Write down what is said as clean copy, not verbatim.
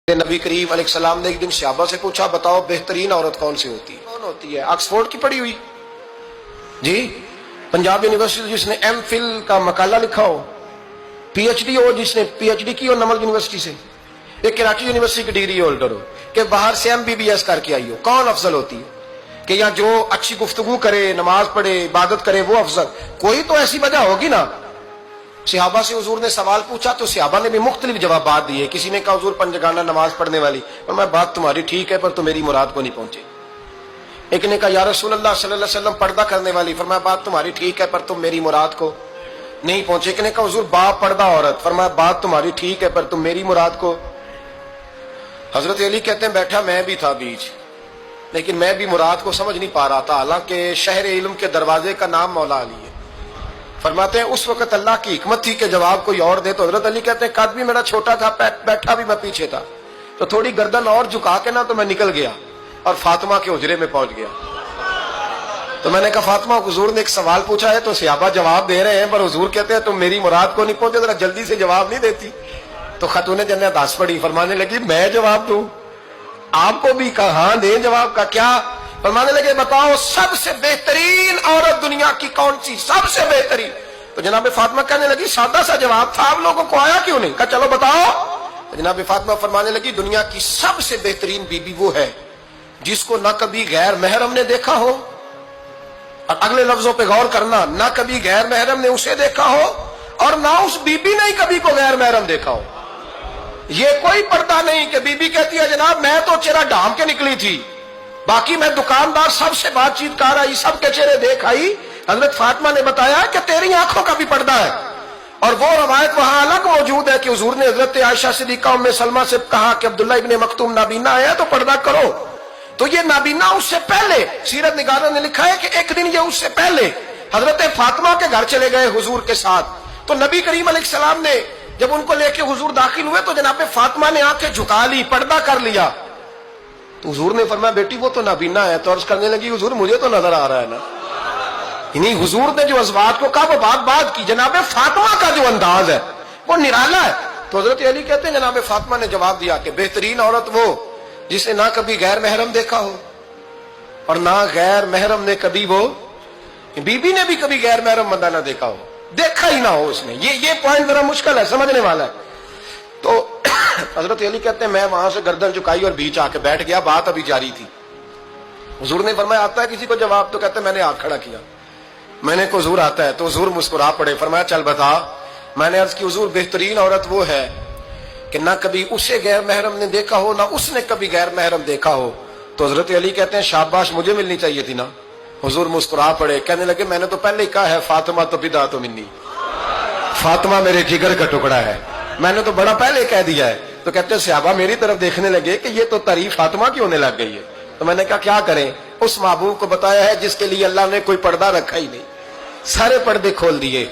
نبی کریم علیہ السلام نے ایک دن صحابہ سے پوچھا بتاؤ بہترین عورت کون سی ہوتی ہے؟ کون ہوتی ہے؟ آکسفورڈ کی پڑھی ہوئی جی، پنجاب یونیورسٹی جس نے ایم فل کا مقالہ لکھا ہو، پی ایچ ڈی ہو جس نے پی ایچ ڈی کی ہو نمل یونیورسٹی سے، ایک کراچی یونیورسٹی کی ڈگری ہولڈر ہو کہ باہر سے ایم بی بی ایس کر کے آئی ہو، کون افضل ہوتی ہے؟ کہ یا جو اچھی گفتگو کرے، نماز پڑھے، عبادت کرے وہ افضل؟ کوئی تو ایسی وجہ ہوگی نا۔ صحابہ سے حضور نے سوال پوچھا تو صحابہ نے بھی مختلف جوابات دیے۔ کسی نے کہا حضور پنجگانہ نماز پڑھنے والی، اور میں بات تمہاری ٹھیک ہے پر تو میری مراد کو نہیں پہنچے۔ ایک نے کہا یا رسول اللہ صلی اللہ علیہ وسلم پردہ کرنے والی، فرمایا بات تمہاری ٹھیک ہے پر تم میری مراد کو نہیں پہنچے۔ ایک نے کہا حضور با پردہ عورت، فرمایا بات تمہاری ٹھیک ہے پر تم میری مراد کو۔ حضرت علی کہتے ہیں بیٹھا میں بھی تھا بیچ، لیکن میں بھی مراد کو سمجھ نہیں پا رہا تھا، حالانکہ شہر علم کے دروازے کا نام مولا علی ہے۔ فرماتے ہیں اس وقت اللہ کی حکمت تھی کہ جواب کوئی اور دے، تو حضرت علی کہتے ہیں قد بھی میرا چھوٹا تھا، بیٹھا بھی میں پیچھے تھا، تو تھوڑی گردن اور جھکا کے نا تو میں نکل گیا اور فاطمہ کے حجرے میں پہنچ گیا۔ تو میں نے کہا فاطمہ حضور نے ایک سوال پوچھا ہے تو صحابہ جواب دے رہے ہیں، پر حضور کہتے ہیں تم میری مراد کو نہیں پہنچے، ذرا جلدی سے جواب نہیں دیتی؟ تو خاتون جنت ہنس پڑی، فرمانے لگی میں جواب دوں؟ آپ کو بھی کہاں دیں جواب کا کیا؟ فرمانے لگے بتاؤ سب سے بہترین عورت دنیا کی کون سی، سب سے بہترین؟ تو جناب فاطمہ کہنے لگی سادہ سا جواب تھا، آپ لوگوں کو آیا کیوں نہیں؟ کہا چلو بتاؤ۔ جناب فاطمہ فرمانے لگی دنیا کی سب سے بہترین بیوی وہ ہے جس کو نہ کبھی غیر محرم نے دیکھا ہو، اور اگلے لفظوں پہ غور کرنا، نہ کبھی غیر محرم نے اسے دیکھا ہو اور نہ اس بیوی نے کبھی کو غیر محرم دیکھا ہو۔ یہ کوئی پردہ نہیں کہ بی بی کہتی ہے جناب میں تو چہرہ ڈھانپ کے نکلی تھی، باقی میں دکاندار سب سے بات چیت کر آئی، سب کے چہرے دیکھ آئی۔ حضرت فاطمہ نے بتایا کہ تیری آنکھوں کا بھی پردہ ہے، اور وہ روایت وہاں الگ موجود ہے کہ حضور نے حضرت عائشہ صدیقہ ام سلمہ سے کہا کہ عبداللہ ابن مکتوم نابینا ہے تو پردہ کرو۔ تو یہ نابینا اس سے پہلے، سیرت نگاروں نے لکھا ہے کہ ایک دن یہ اس سے پہلے حضرت فاطمہ کے گھر چلے گئے حضور کے ساتھ، تو نبی کریم علیہ السلام نے جب ان کو لے کے حضور داخل ہوئے تو جناب فاطمہ نے آنکھیں جھکا لی، پردہ کر لیا۔ تو حضور نے فرمایا بیٹی وہ تو نابینا ہے، تو عرض کرنے لگی حضور مجھے تو نظر آ رہا ہے نا۔ یعنی حضور نے جو ازواج کو کہا وہ بات کی، جناب فاطمہ کا جو انداز ہے وہ نرالا ہے۔ تو حضرت علی کہتے ہیں جناب فاطمہ نے جواب دیا کہ بہترین عورت وہ جس نے نہ کبھی غیر محرم دیکھا ہو اور نہ غیر محرم نے کبھی، وہ بی بی نے بھی کبھی غیر محرم بندہ نہ دیکھا ہو، دیکھا ہی نہ ہو اس نے۔ یہ پوائنٹ ذرا مشکل ہے، سمجھنے والا ہے۔ تو حضرت علی کہتے ہیں میں وہاں سے گردن جھکائی اور بیچ آ کے بیٹھ گیا، بات ابھی جاری تھی۔ حضور نے فرمایا آتا ہے کسی کو جواب؟ تو کہتے ہیں میں نے ہاتھ کھڑا کیا، میں نے کو حضور آتا ہے، تو حضور مسکرا پڑے، فرمایا چل بتا۔ میں نے عرض کی حضور بہترین عورت وہ ہے کہ نہ کبھی اسے غیر محرم نے دیکھا ہو نہ اس نے کبھی غیر محرم دیکھا ہو۔ تو حضرت علی کہتے ہیں شاباش مجھے ملنی چاہیے تھی نا۔ حضور مسکرا پڑے، کہنے لگے میں نے تو پہلے ہی کہا ہے فاطمہ تو بضعۃ منی، فاطمہ میرے جگر کا ٹکڑا ہے، میں نے تو بڑا پہلے کہہ دیا ہے۔ تو کہتے ہیں صحابہ میری طرف دیکھنے لگے کہ یہ تو تعریف فاطمہ کی ہونے لگ گئی ہے۔ تو میں نے کہا کیا کریں؟ اس محبوب کو بتایا ہے جس کے لیے اللہ نے کوئی پردہ رکھا ہی نہیں، سارے پردے کھول دیے۔